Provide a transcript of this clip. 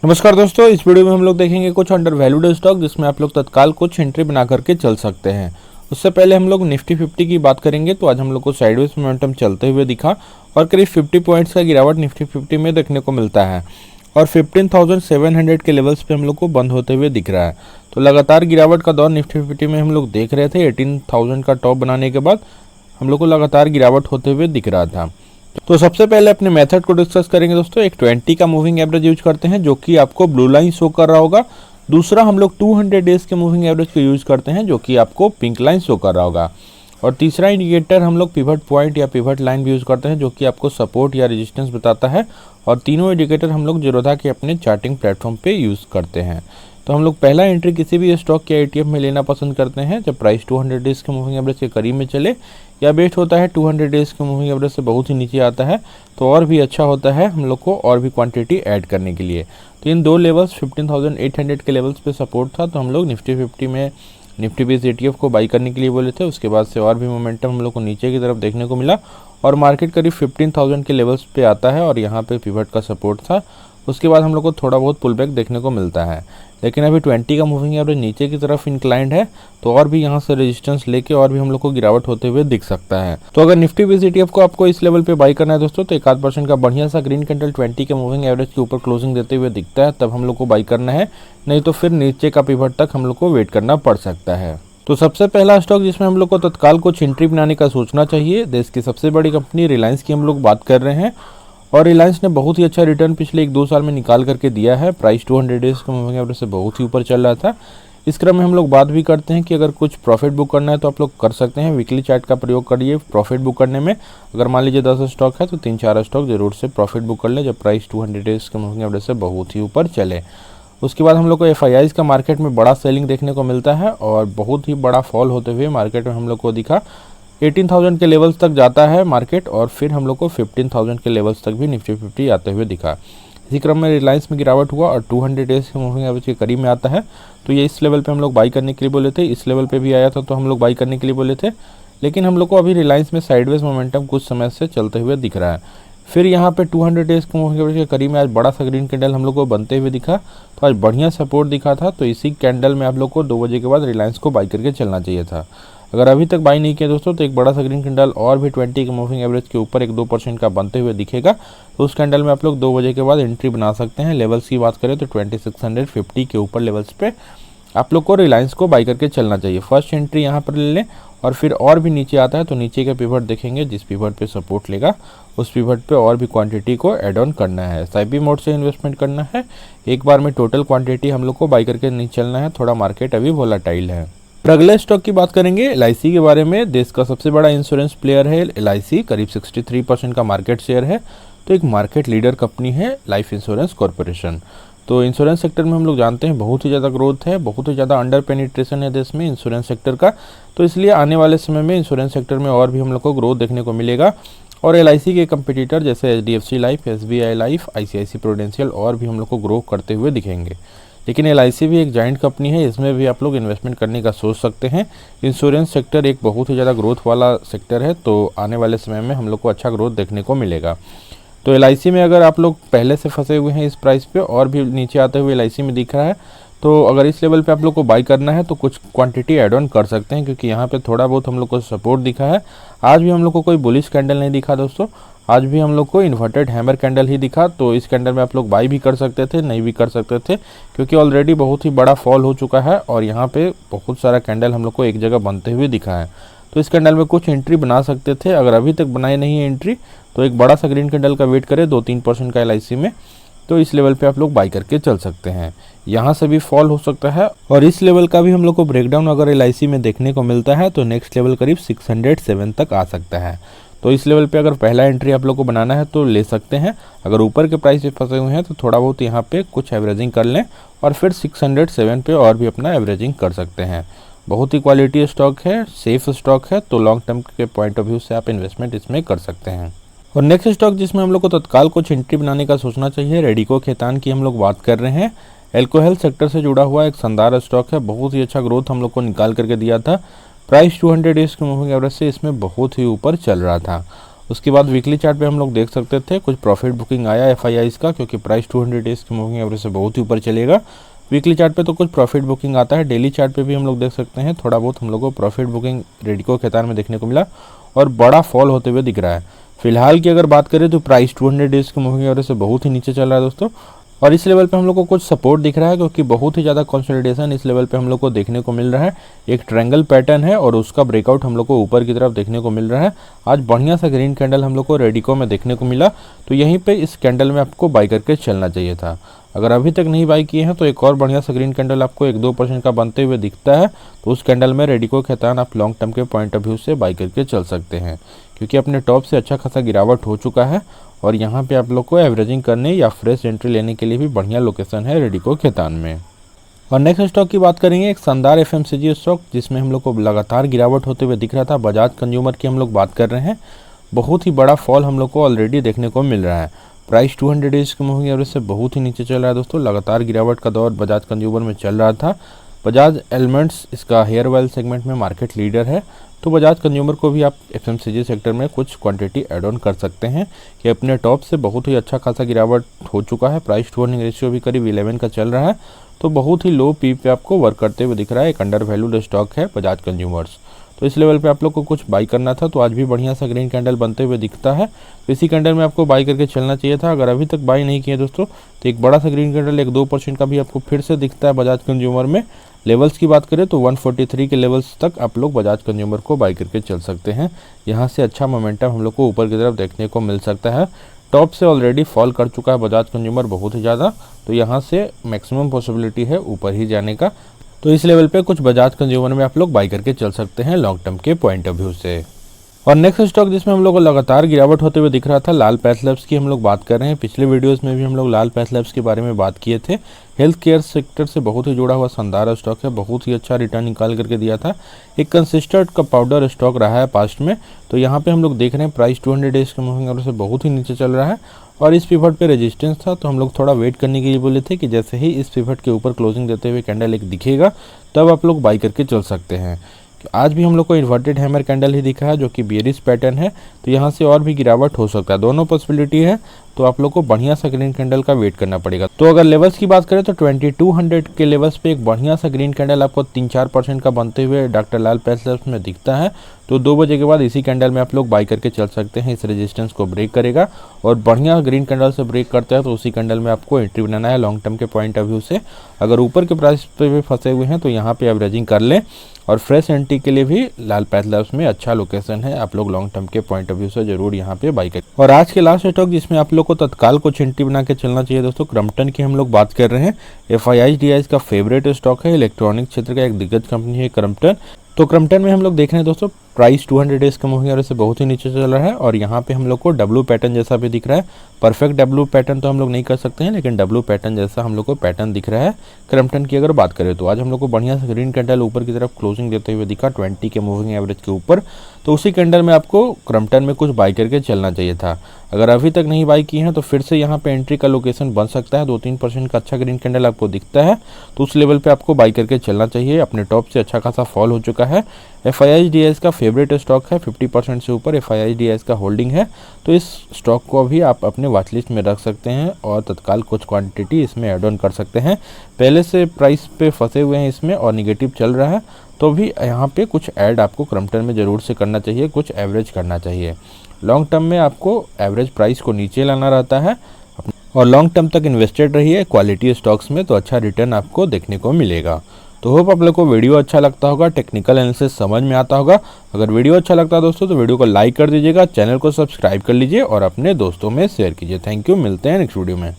नमस्कार दोस्तों, इस वीडियो में हम लोग देखेंगे कुछ अंडर वैल्यूड स्टॉक जिसमें आप लोग तत्काल कुछ एंट्री बना करके चल सकते हैं। उससे पहले हम लोग निफ्टी 50 की बात करेंगे तो आज हम लोग को साइडवेज मोमेंटम चलते हुए दिखा और करीब 50 पॉइंट्स का गिरावट निफ्टी 50 में देखने को मिलता है और 15,700 के लेवल्स पे हम लोग को बंद होते हुए दिख रहा है। तो लगातार गिरावट का दौर निफ्टी 50 में हम लोग देख रहे थे। 18,000 का टॉप बनाने के बाद हम लोग को लगातार गिरावट होते हुए दिख रहा था। तो सबसे पहले अपने मेथड को डिस्कस करेंगे दोस्तों। एक 20 का मूविंग एवरेज यूज करते हैं जो कि आपको ब्लू लाइन शो कर रहा होगा। दूसरा हम लोग 200 डेज के मूविंग एवरेज को यूज करते हैं जो कि आपको पिंक लाइन शो कर रहा होगा। और तीसरा इंडिकेटर हम लोग पिवट पॉइंट या पिवट लाइन भी यूज करते हैं जो कि आपको सपोर्ट या रेजिस्टेंस बताता है। और तीनों इंडिकेटर हम लोग जीरोधा के अपने चार्टिंग प्लेटफॉर्म पे यूज करते हैं। तो हम लोग पहला एंट्री किसी भी स्टॉक या ETF में लेना पसंद करते हैं जब प्राइस 200 डेज के मूविंग एवरेज के करीब में चले, या बेस्ट होता है 200 डेज के मूविंग एवरेज से बहुत ही नीचे आता है तो और भी अच्छा होता है हम लोग को और भी क्वांटिटी ऐड करने के लिए। तो इन दो लेवल्स 15,800 के लेवल्स पे सपोर्ट था तो हम लोग निफ्टी 50 में निफ्टी बेस्ड ETF को बाई करने के लिए बोले थे। उसके बाद से और भी मोमेंटम हम लोग को नीचे की तरफ देखने को मिला और मार्केट करीब 15,000 के लेवल्स पे आता है और यहाँ पे पिवट का सपोर्ट था। उसके बाद हम लोग को थोड़ा बहुत पुल बैक देखने को मिलता है, लेकिन अभी 20 का मूविंग एवरेज नीचे की तरफ इंक्लाइंड है तो और भी यहाँ से रेजिस्टेंस लेके और भी हम लोग को गिरावट होते हुए दिख सकता है। तो अगर निफ्टी बेस्ड ETF को आपको इस लेवल पे बाई करना है दोस्तों तो 1% का बढ़िया सा ग्रीन कैंडल 20 के मूविंग एवरेज के ऊपर क्लोजिंग देते हुए दिखता है तब हम लोग को बाई करना है, नहीं तो फिर नीचे का पिवट तक हम लोग को वेट करना पड़ सकता है। तो सबसे पहला स्टॉक जिसमें हम लोग को तत्काल कुछ एंट्री बनाने का सोचना चाहिए, देश की सबसे बड़ी कंपनी रिलायंस की हम लोग बात कर रहे हैं। और रिलायंस ने बहुत ही अच्छा रिटर्न पिछले 1-2 साल में निकाल करके दिया है। प्राइस 200 डेज के मूविंग एवरेज से बहुत ही ऊपर चल रहा था। इस क्रम में हम लोग बात भी करते हैं कि अगर कुछ प्रॉफिट बुक करना है तो आप लोग कर सकते हैं। वीकली चार्ट का प्रयोग करिए प्रॉफिट बुक करने में। अगर मान लीजिए 10 स्टॉक है तो 3-4 स्टॉक जरूर से प्रॉफिट बुक कर ले जब प्राइस 200 डेज के मूविंग एवरेज से बहुत ही ऊपर चले। उसके बाद हम लोग को FIIs का मार्केट में बड़ा सेलिंग देखने को मिलता है और बहुत ही बड़ा फॉल होते हुए मार्केट में हम लोग को दिखा। 18,000 के लेवल्स तक जाता है मार्केट और फिर हम लोग को 15,000 के लेवल्स तक भी निफ्टी 50 आते हुए दिखा। इसी क्रम में रिलायंस में गिरावट हुआ और 200 डेज के मूविंग एवरेज के करीब में आता है तो ये इस लेवल पे हम लोग बाई करने के लिए बोले थे। इस लेवल पे भी आया था तो हम लोग बाई करने के लिए बोले थे, लेकिन हम लोग को अभी रिलायंस में साइडवेज मोमेंटम कुछ समय से चलते हुए दिख रहा है। फिर यहाँ पे 200 डेज के मूविंग एवरेज के करीब में आज बड़ा सा ग्रीन कैंडल हम लोग को बनते हुए दिखा तो आज बढ़िया सपोर्ट दिखा था। तो इसी कैंडल में आप लोग को 2 बजे के बाद रिलायंस को बाई करके चलना चाहिए था। अगर अभी तक बाई नहीं किया दोस्तों तो एक बड़ा सा ग्रीन कैंडल और भी 20 के मूविंग एवरेज के ऊपर 1-2% का बनते हुए दिखेगा तो उस कैंडल में आप लोग 2 बजे के बाद एंट्री बना सकते हैं। लेवल्स की बात करें तो 2650 के ऊपर लेवल्स पे आप लोग को रिलायंस को बाई करके चलना चाहिए। फर्स्ट एंट्री यहाँ पर ले लें और फिर और भी नीचे आता है तो नीचे का पिवट देखेंगे, जिस पिवट पे सपोर्ट लेगा उस पिवट पे और भी क्वांटिटी को ऐड ऑन करना है। SIP मोड से इन्वेस्टमेंट करना है। एक बार में टोटल क्वांटिटी हम लोग को बाई करके नहीं चलना है, थोड़ा मार्केट अभी वोलेटाइल है। अगले स्टॉक की बात करेंगे LIC के बारे में। देश का सबसे बड़ा इंश्योरेंस प्लेयर है LIC, करीब 63% का मार्केट शेयर है। तो एक मार्केट लीडर कंपनी है लाइफ इंश्योरेंस कॉरपोरेशन। तो इंश्योरेंस सेक्टर में हम लोग जानते हैं बहुत ही ज़्यादा ग्रोथ है, बहुत ही ज़्यादा अंडर पेनिट्रेशन है देश में इंश्योरेंस सेक्टर का। तो इसलिए आने वाले समय में इंश्योरेंस सेक्टर में और भी हम लोग को ग्रोथ देखने को मिलेगा। और LIC के कंपटीटर जैसे HDFC life, SBI life, ICICI prudential और भी हम लोग को ग्रो करते हुए दिखेंगे। लेकिन LIC भी एक जाइंट कंपनी है, इसमें भी आप लोग इन्वेस्टमेंट करने का सोच सकते हैं। इंश्योरेंस सेक्टर एक बहुत ही ज़्यादा ग्रोथ वाला सेक्टर है तो आने वाले समय में हम लोग को अच्छा ग्रोथ देखने को मिलेगा। तो LIC में अगर आप लोग पहले से फंसे हुए हैं इस प्राइस पे और भी नीचे आते हुए LIC में दिख रहा है तो अगर इस लेवल पे आप लोग को बाई करना है तो कुछ क्वांटिटी ऐड ऑन कर सकते हैं, क्योंकि यहाँ पे थोड़ा बहुत हम लोग को सपोर्ट दिखा है। आज भी हम लोग को कोई बुलिश कैंडल नहीं दिखा दोस्तों, आज भी हम लोग को इन्वर्टेड हैमर कैंडल ही दिखा। तो इस कैंडल में आप लोग बाई भी कर सकते थे, नहीं भी कर सकते थे, क्योंकि ऑलरेडी बहुत ही बड़ा फॉल हो चुका है और यहाँ पे बहुत सारा कैंडल हम लोग को एक जगह बनते हुए दिखा है। तो इस कैंडल में कुछ एंट्री बना सकते थे। अगर अभी तक बनाए नहीं है एंट्री तो एक बड़ा सा ग्रीन कैंडल का वेट करें 2-3% का LIC में, तो इस लेवल पे आप लोग बाई करके चल सकते हैं। यहाँ से भी फॉल हो सकता है और इस लेवल का भी हम लोग को ब्रेकडाउन अगर LIC में देखने को मिलता है तो नेक्स्ट लेवल करीब 607 तक आ सकता है। तो इस लेवल पे अगर पहला एंट्री आप लोग को बनाना है तो ले सकते हैं। अगर ऊपर के प्राइस पे फंसे हुए हैं तो थोड़ा बहुत यहाँ पे कुछ एवरेजिंग कर लें और फिर 607 पे और भी अपना एवरेजिंग कर सकते हैं। बहुत ही क्वालिटी स्टॉक है, सेफ स्टॉक है, तो लॉन्ग टर्म के पॉइंट ऑफ व्यू से आप इन्वेस्टमेंट इसमें कर सकते हैं। और नेक्स्ट स्टॉक जिसमें हम लोग को तत्काल कुछ एंट्री बनाने का सोचना चाहिए, रेडिको खेतान की हम लोग बात कर रहे हैं। एल्कोहल सेक्टर से जुड़ा हुआ एक शानदार स्टॉक है, बहुत ही अच्छा ग्रोथ हम लोग को निकाल करके दिया था। प्राइस 200 डेज के मूविंग एवरेज से इसमें बहुत ही ऊपर चल रहा था उसके बाद वीकली चार्ट पे हम लोग देख सकते थे कुछ प्रॉफिट बुकिंग आया एफआईआईज़ का, क्योंकि प्राइस 200 डेज की मूविंग एवरेज से बहुत ही ऊपर चलेगा। वीकली चार्ट पे तो कुछ प्रॉफिट बुकिंग आता है। डेली चार्ट पे भी हम लोग देख सकते हैं थोड़ा बहुत हम लोग को प्रॉफिट बुकिंग रेडिको खैतान में देखने को मिला और बड़ा फॉल होते हुए दिख रहा है। फिलहाल की अगर बात करें तो प्राइस 200 डेज की मूविंग एवरेज से बहुत ही नीचे चल रहा है दोस्तों, और इस लेवल पे हम लोग को कुछ सपोर्ट दिख रहा है, क्योंकि बहुत ही ज़्यादा कंसोलिडेशन इस लेवल पे हम लोग को देखने को मिल रहा है। एक ट्रायंगल पैटर्न है और उसका ब्रेकआउट हम लोग को ऊपर की तरफ देखने को मिल रहा है। आज बढ़िया सा ग्रीन कैंडल हम लोग को रेडिको में देखने को मिला, तो यहीं पे इस कैंडल में आपको बाई करके चलना चाहिए था। अगर अभी तक नहीं बाई किए हैं तो एक और बढ़िया सा ग्रीन कैंडल आपको 1-2% का बनते हुए दिखता है, तो उस कैंडल में रेडिको खैतान आप लॉन्ग टर्म के पॉइंट ऑफ व्यू से बाई करके चल सकते हैं, क्योंकि अपने टॉप से अच्छा खासा गिरावट हो चुका है और यहाँ पे आप लोग को एवरेजिंग करने या फ्रेश एंट्री लेने के लिए भी बढ़िया लोकेशन है रेडिको खैतान में। और नेक्स्ट स्टॉक की बात करेंगे, एक शानदार एफएमसीजी स्टॉक जिसमें हम लोग को लगातार गिरावट होते हुए दिख रहा था। बजाज कंज्यूमर की हम लोग बात कर रहे हैं। बहुत ही बड़ा फॉल हम लोग को ऑलरेडी देखने को मिल रहा है। प्राइस 200 डेज की मूविंग एवरेज से बहुत ही नीचे चल रहा है दोस्तों। लगातार गिरावट का दौर बजाज कंज्यूमर में चल रहा था। बजाज एलिमेंट्स इसका हेयर ऑयल सेगमेंट में मार्केट लीडर है, तो बजाज कंज्यूमर को भी आप एफएमसीजी सेक्टर में कुछ क्वांटिटी ऐड ऑन कर सकते हैं कि अपने टॉप से बहुत ही अच्छा खासा गिरावट हो चुका है। प्राइस टू अर्निंग रेशियो भी करीब 11 का चल रहा है, तो बहुत ही लो पी पे आपको वर्क करते हुए दिख रहा है। एक अंडर वैल्यूड स्टॉक है बजाज कंज्यूमर्स, तो इस लेवल पे आप लोग को कुछ बाई करना था, तो आज भी बढ़िया सा ग्रीन कैंडल बनते हुए दिखता है, तो इसी कैंडल में आपको बाई करके चलना चाहिए था। अगर अभी तक बाई नहीं किए दोस्तों तो एक बड़ा सा ग्रीन कैंडल 1-2% का भी आपको फिर से दिखता है बजाज कंज्यूमर में। लेवल्स की बात करें तो 143 के लेवल्स तक आप लोग बजाज कंज्यूमर को बाई करके चल सकते हैं। यहाँ से अच्छा मोमेंटम हम लोग को ऊपर की तरफ देखने को मिल सकता है। टॉप से ऑलरेडी फॉल कर चुका है बजाज कंज्यूमर बहुत ही ज़्यादा, तो यहाँ से मैक्सिमम पॉसिबिलिटी है ऊपर ही जाने का, तो इस लेवल पे कुछ बजाज कंज्यूमर में आप लोग बाई करके चल सकते हैं लॉन्ग टर्म के पॉइंट ऑफ व्यू से। और नेक्स्ट स्टॉक जिसमें हम लोग को लगातार गिरावट होते हुए दिख रहा था, लाल पैथलैब्स की हम लोग बात कर रहे हैं। पिछले वीडियोस में भी हम लोग लाल पैथलैब्स के बारे में बात किए थे। हेल्थ केयर सेक्टर से बहुत ही जुड़ा हुआ शानदार स्टॉक है, बहुत ही अच्छा रिटर्न निकाल करके दिया था। एक कंसिस्टेंट का पाउडर स्टॉक रहा है पास्ट में, तो यहाँ पे हम लोग देख रहे हैं प्राइस 200 डेज के मूविंग एवरेज से बहुत ही नीचे चल रहा है और इस पिवट पे रेजिस्टेंस था, तो हम लोग थोड़ा वेट करने के लिए बोले थे कि जैसे ही इस पिवट के ऊपर क्लोजिंग देते हुए कैंडल एक दिखेगा तब आप लोग बाई करके चल सकते हैं। आज भी हम लोग को इन्वर्टेड हैमर कैंडल ही दिखा है जो कि बेयरिश पैटर्न है, तो यहाँ से और भी गिरावट हो सकता है। दोनों पॉसिबिलिटी है, तो आप लोग को बढ़िया सा ग्रीन कैंडल का वेट करना पड़ेगा। तो अगर लेवल्स की बात करें तो 2200 के लेवल्स पे एक बढ़िया सा ग्रीन कैंडल आपको 3-4% का बनते हुए डॉक्टर लाल पैथलैब्स में दिखता है, तो 2 बजे के बाद इसी कैंडल में आप लोग बाई करके चल सकते हैं। इस रेजिस्टेंस को ब्रेक करेगा और बढ़िया ग्रीन कैंडल से ब्रेक करता है, तो उसी कैंडल में आपको एंट्री बनाना है लॉन्ग टर्म के पॉइंट ऑफ व्यू से। अगर ऊपर के प्राइस पे भी फंसे हुए हैं तो यहाँ पे एवरेजिंग कर लें, और फ्रेश एंट्री के लिए भी लाल पैथलैब्स में अच्छा लोकेशन है, आप लोग लॉन्ग टर्म के पॉइंट ऑफ व्यू से जरूर यहाँ पे बाई करें। और आज के लास्ट स्टॉक जिसमें आप लोग को तत्काल कुछ एंट्री बना के चलना चाहिए दोस्तों, क्रम्पटन की हम लोग बात कर रहे हैं। एफआईआईज़ का फेवरेट स्टॉक है, इलेक्ट्रॉनिक क्षेत्र का एक दिग्गज कंपनी है क्रम्पटन। तो क्रम्पटन में हम लोग देख रहे हैं दोस्तों प्राइस 200 डेज का मूविंग एवरेज से बहुत ही नीचे चल रहा है, और यहाँ पे हम लोग को डब्लू पैटर्न जैसा भी दिख रहा है। परफेक्ट डब्लू पैटर्न तो हम लोग नहीं कर सकते हैं, लेकिन डब्लू पैटर्न जैसा हम लोग को पैटर्न दिख रहा है क्रम्पटन की अगर बात करें तो। आज हम लोग को बढ़िया सा ग्रीन कैंडल ऊपर की तरफ क्लोजिंग देते हुए दिखा 20 के मूविंग एवरेज के ऊपर, तो उसी कैंडल में आपको क्रम्पटन में कुछ बाई करके चलना चाहिए था। अगर अभी तक नहीं बाई की हैं तो फिर से यहाँ पे एंट्री का लोकेशन बन सकता है। 2-3% का अच्छा ग्रीन कैंडल आपको दिखता है, तो उस लेवल पे आपको बाई करके चलना चाहिए। अपने टॉप से अच्छा खासा फॉल हो चुका है। एफआईआईज़ का फेवरेट स्टॉक है, 50% से ऊपर एफआईआईज़ का होल्डिंग है, तो इस स्टॉक को भी आप अपने वॉच लिस्ट में रख सकते हैं और तत्काल कुछ क्वांटिटी इसमें ऐड ऑन कर सकते हैं। पहले से प्राइस पे फंसे हुए हैं इसमें और निगेटिव चल रहा है, तो भी यहाँ पे कुछ ऐड आपको क्रम्पटन में ज़रूर से करना चाहिए, कुछ एवरेज करना चाहिए। लॉन्ग टर्म में आपको एवरेज प्राइस को नीचे लाना रहता है और लॉन्ग टर्म तक इन्वेस्टेड रहिए क्वालिटी स्टॉक्स में, तो अच्छा रिटर्न आपको देखने को मिलेगा। तो होप आप लोग को वीडियो अच्छा लगता होगा, टेक्निकल एनालिसिस समझ में आता होगा। अगर वीडियो अच्छा लगता है दोस्तों तो वीडियो को लाइक कर दीजिएगा, चैनल को सब्सक्राइब कर लीजिए और अपने दोस्तों में शेयर कीजिए। थैंक यू, मिलते हैं नेक्स्ट वीडियो में।